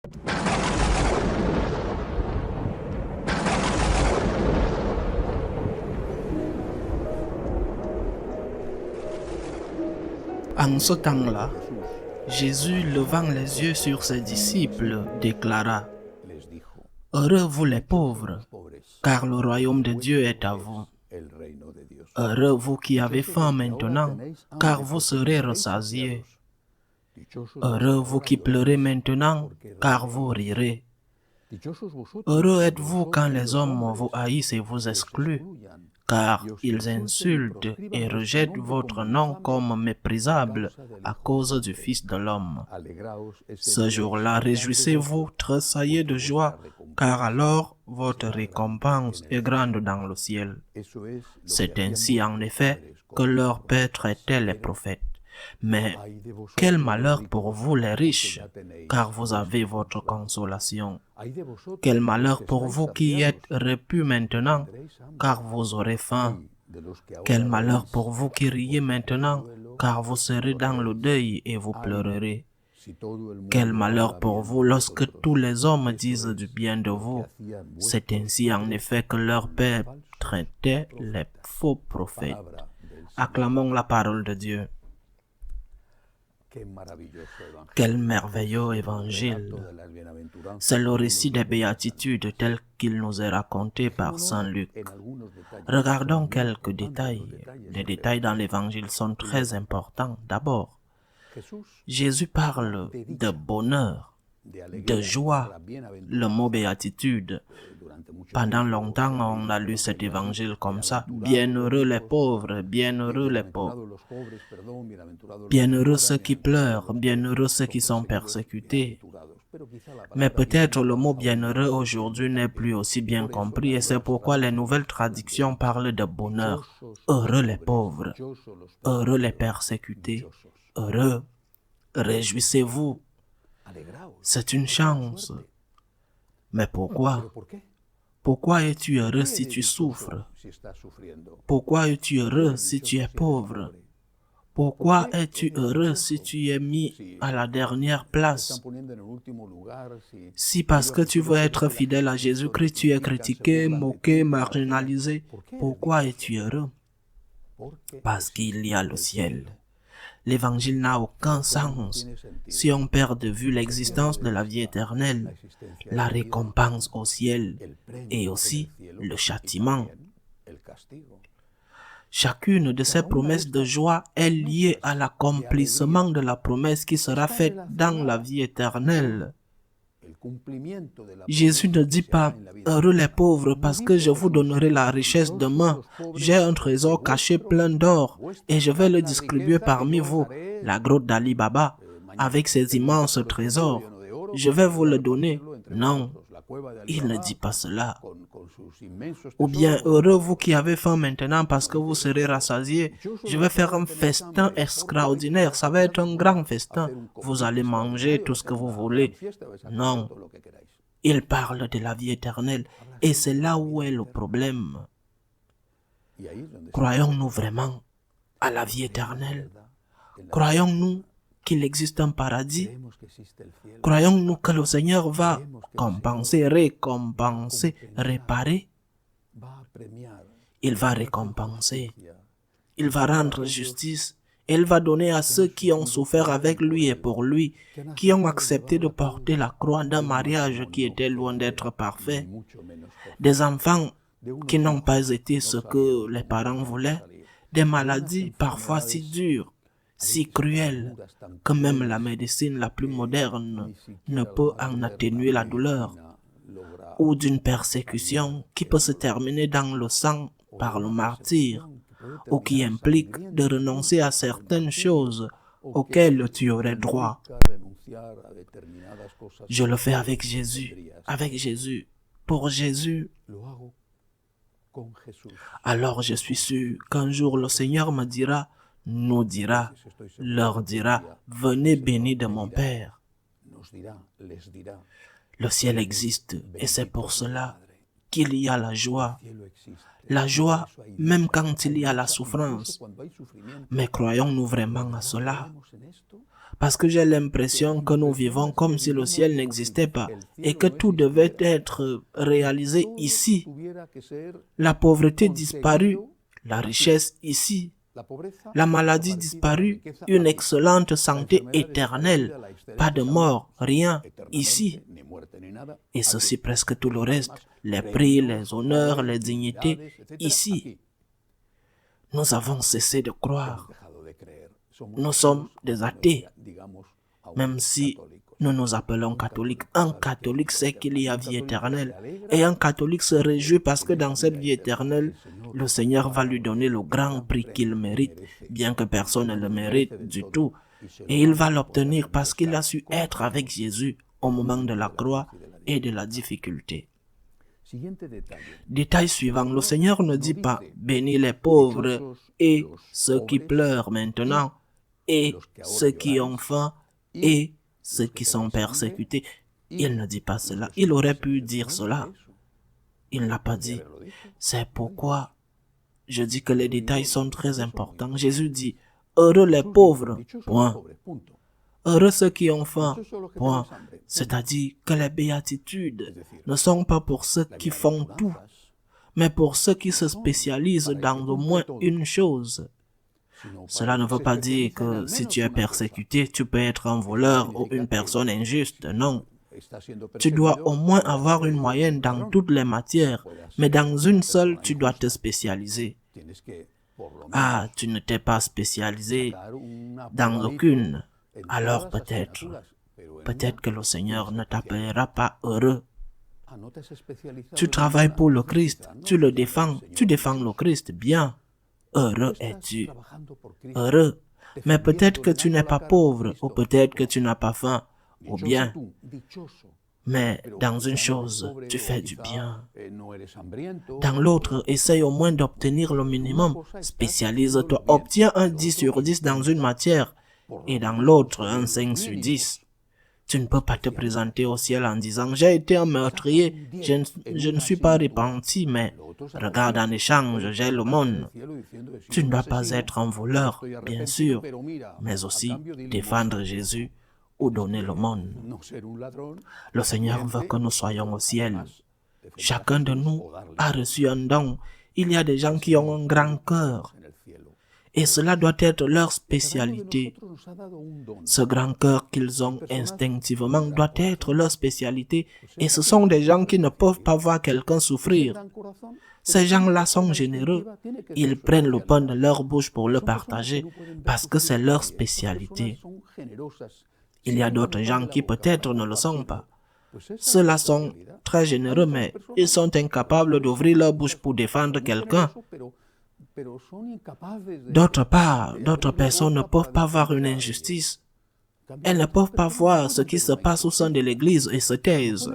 En ce temps-là, Jésus, levant les yeux sur ses disciples, déclara : « Heureux vous les pauvres, car le royaume de Dieu est à vous. Heureux vous qui avez faim maintenant, car vous serez rassasiés. Heureux vous qui pleurez maintenant, car vous rirez. Heureux êtes-vous quand les hommes vous haïssent et vous excluent, car ils insultent et rejettent votre nom comme méprisable à cause du Fils de l'homme. Ce jour-là, réjouissez-vous, tressaillez de joie, car alors votre récompense est grande dans le ciel. C'est ainsi en effet que leur Père traitait les prophètes. Mais quel malheur pour vous les riches, car vous avez votre consolation. Quel malheur pour vous qui êtes repus maintenant, car vous aurez faim. Quel malheur pour vous qui riez maintenant, car vous serez dans le deuil et vous pleurerez. Quel malheur pour vous lorsque tous les hommes disent du bien de vous. C'est ainsi en effet que leur Père traitait les faux prophètes. Acclamons la parole de Dieu. Quel merveilleux évangile! C'est le récit des béatitudes tel qu'il nous est raconté par Saint Luc. Regardons quelques détails. Les détails dans l'évangile sont très importants. D'abord, Jésus parle de bonheur, de joie. Le mot béatitude. Pendant longtemps, on a lu cet évangile comme ça. Bienheureux les pauvres, bienheureux les pauvres. Bienheureux ceux qui pleurent, bienheureux ceux qui sont persécutés. Mais peut-être le mot bienheureux aujourd'hui n'est plus aussi bien compris et c'est pourquoi les nouvelles traductions parlent de bonheur. Heureux les pauvres, heureux les persécutés, heureux, réjouissez-vous. C'est une chance. Mais pourquoi? Pourquoi es-tu heureux si tu souffres? Pourquoi es-tu heureux si tu es pauvre? Pourquoi es-tu heureux si tu es mis à la dernière place? Si parce que tu veux être fidèle à Jésus-Christ, tu es critiqué, moqué, marginalisé, pourquoi es-tu heureux? Parce qu'il y a le ciel. L'évangile n'a aucun sens si on perd de vue l'existence de la vie éternelle, la récompense au ciel et aussi le châtiment. Chacune de ces promesses de joie est liée à l'accomplissement de la promesse qui sera faite dans la vie éternelle. Jésus ne dit pas « Heureux les pauvres parce que je vous donnerai la richesse demain. J'ai un trésor caché plein d'or et je vais le distribuer parmi vous, la grotte d'Ali Baba, avec ses immenses trésors. Je vais vous le donner. » Non, il ne dit pas cela. Ou bien, heureux vous qui avez faim maintenant parce que vous serez rassasiés. Je vais faire un festin extraordinaire. Ça va être un grand festin. Vous allez manger tout ce que vous voulez. Non, il parle de la vie éternelle. Et c'est là où est le problème. Croyons-nous vraiment à la vie éternelle? Croyons-nous qu'il existe un paradis? Croyons-nous que le Seigneur va compenser, récompenser, réparer? Il va récompenser, il va rendre justice, et il va donner à ceux qui ont souffert avec lui et pour lui, qui ont accepté de porter la croix d'un mariage qui était loin d'être parfait, des enfants qui n'ont pas été ce que les parents voulaient, des maladies parfois si dures, si cruelles, que même la médecine la plus moderne ne peut en atténuer la douleur, ou d'une persécution qui peut se terminer dans le sang par le martyre, ou qui implique de renoncer à certaines choses auxquelles tu aurais droit. Je le fais avec Jésus, pour Jésus. Alors je suis sûr qu'un jour le Seigneur me dira, nous dira, leur dira, venez bénis de mon Père. Le ciel existe et c'est pour cela qu'il y a la joie. La joie, même quand il y a la souffrance. Mais croyons-nous vraiment à cela? Parce que j'ai l'impression que nous vivons comme si le ciel n'existait pas et que tout devait être réalisé ici. La pauvreté disparue, la richesse ici, la maladie disparue, une excellente santé éternelle, pas de mort, rien ici. Et ceci presque tout le reste, les prix, les honneurs, les dignités, ici. Nous avons cessé de croire. Nous sommes des athées, même si nous nous appelons catholiques. Un catholique sait qu'il y a vie éternelle. Et un catholique se réjouit parce que dans cette vie éternelle, le Seigneur va lui donner le grand prix qu'il mérite, bien que personne ne le mérite du tout. Et il va l'obtenir parce qu'il a su être avec Jésus au moment de la croix et de la difficulté. Détail suivant, le Seigneur ne dit pas « bénis les pauvres et ceux qui pleurent maintenant, et ceux qui ont faim, et ceux qui sont persécutés. » Il ne dit pas cela. Il aurait pu dire cela. Il n'a pas dit. C'est pourquoi je dis que les détails sont très importants. Jésus dit « heureux les pauvres, point. Heureux ceux qui ont faim, point. » C'est-à-dire que les béatitudes ne sont pas pour ceux qui font tout, mais pour ceux qui se spécialisent dans au moins une chose. Cela ne veut pas dire que si tu es persécuté, tu peux être un voleur ou une personne injuste, non. Tu dois au moins avoir une moyenne dans toutes les matières, mais dans une seule, tu dois te spécialiser. Ah, tu ne t'es pas spécialisé dans aucune, alors peut-être que le Seigneur ne t'appellera pas heureux. Tu travailles pour le Christ, tu le défends, tu défends le Christ, bien. Heureux es-tu, heureux, mais peut-être que tu n'es pas pauvre, ou peut-être que tu n'as pas faim, ou bien. Mais dans une chose, tu fais du bien. Dans l'autre, essaye au moins d'obtenir le minimum. Spécialise-toi, obtiens un 10 sur 10 dans une matière, et dans l'autre, un 5 sur 10. Tu ne peux pas te présenter au ciel en disant « j'ai été un meurtrier, je ne suis pas repenti, mais regarde en échange, j'ai le monde. » Tu ne dois pas être un voleur, bien sûr, mais aussi défendre Jésus ou donner le monde. Le Seigneur veut que nous soyons au ciel. Chacun de nous a reçu un don. Il y a des gens qui ont un grand cœur. Et cela doit être leur spécialité. Ce grand cœur qu'ils ont instinctivement doit être leur spécialité. Et ce sont des gens qui ne peuvent pas voir quelqu'un souffrir. Ces gens-là sont généreux. Ils prennent le pain de leur bouche pour le partager parce que c'est leur spécialité. Il y a d'autres gens qui peut-être ne le sont pas. Ceux-là sont très généreux, mais ils sont incapables d'ouvrir leur bouche pour défendre quelqu'un. D'autre part, d'autres personnes ne peuvent pas voir une injustice. Elles ne peuvent pas voir ce qui se passe au sein de l'Église et se taisent.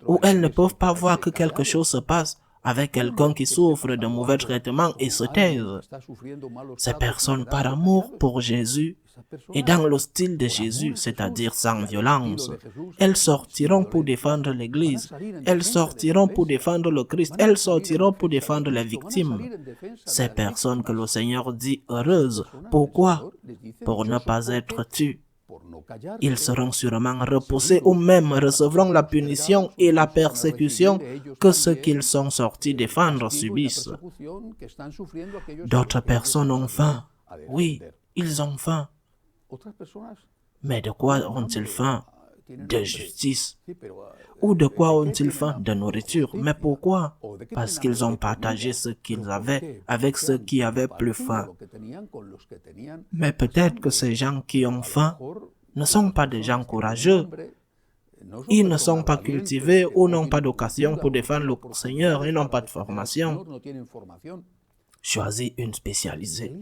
Ou elles ne peuvent pas voir que quelque chose se passe avec quelqu'un qui souffre de mauvais traitements et se taisent. Ces personnes, par amour pour Jésus et dans le style de Jésus, c'est-à-dire sans violence, elles sortiront pour défendre l'Église, elles sortiront pour défendre le Christ, elles sortiront pour défendre les victimes. Ces personnes que le Seigneur dit heureuses. Pourquoi? Pour ne pas être tues. Ils seront sûrement repoussés ou même recevront la punition et la persécution que ceux qu'ils sont sortis défendre subissent. D'autres personnes ont faim. Oui, ils ont faim. Mais de quoi ont-ils faim? De justice. Ou de quoi ont-ils faim? De nourriture. Mais pourquoi? Parce qu'ils ont partagé ce qu'ils avaient avec ceux qui avaient plus faim. Mais peut-être que ces gens qui ont faim ne sont pas des gens courageux. Ils ne sont pas cultivés ou n'ont pas d'occasion pour défendre le Seigneur et n'ont pas de formation. Choisis une spécialité,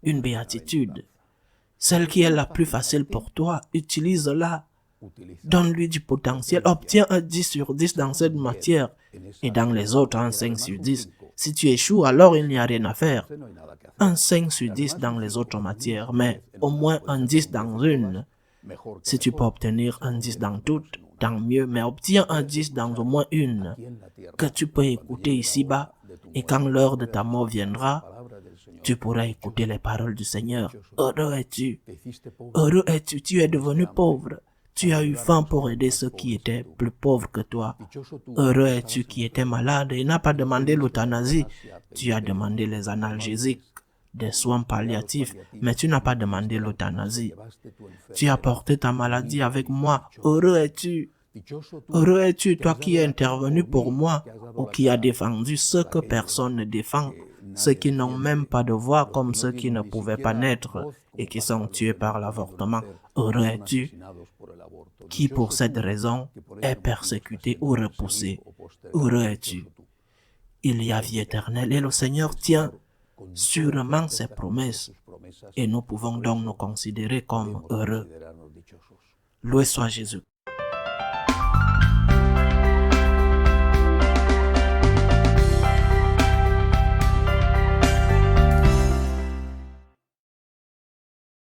une béatitude. Celle qui est la plus facile pour toi, utilise-la. Donne-lui du potentiel. Obtiens un 10 sur 10 dans cette matière et dans les autres un 5 sur 10. Si tu échoues, alors il n'y a rien à faire. Un 5 sur 10 dans les autres matières, mais au moins un 10 dans une. Si tu peux obtenir un 10 dans toutes, tant mieux, mais obtiens un 10 dans au moins une que tu peux écouter ici-bas, et quand l'heure de ta mort viendra, tu pourras écouter les paroles du Seigneur. Heureux es-tu, tu es devenu pauvre. Tu as eu faim pour aider ceux qui étaient plus pauvres que toi. Heureux es-tu qui étais malade et n'as pas demandé l'euthanasie. Tu as demandé les analgésiques, des soins palliatifs, mais tu n'as pas demandé l'euthanasie. Tu as porté ta maladie avec moi. Heureux es-tu. Heureux es-tu, toi qui es intervenu pour moi, ou qui as défendu ceux que personne ne défend, ceux qui n'ont même pas de voix comme ceux qui ne pouvaient pas naître et qui sont tués par l'avortement. Heureux es-tu, qui pour cette raison est persécuté ou repoussé. Heureux es-tu. Il y a vie éternelle et le Seigneur tient sûrement ses promesses et nous pouvons donc nous considérer comme heureux. Loué soit Jésus.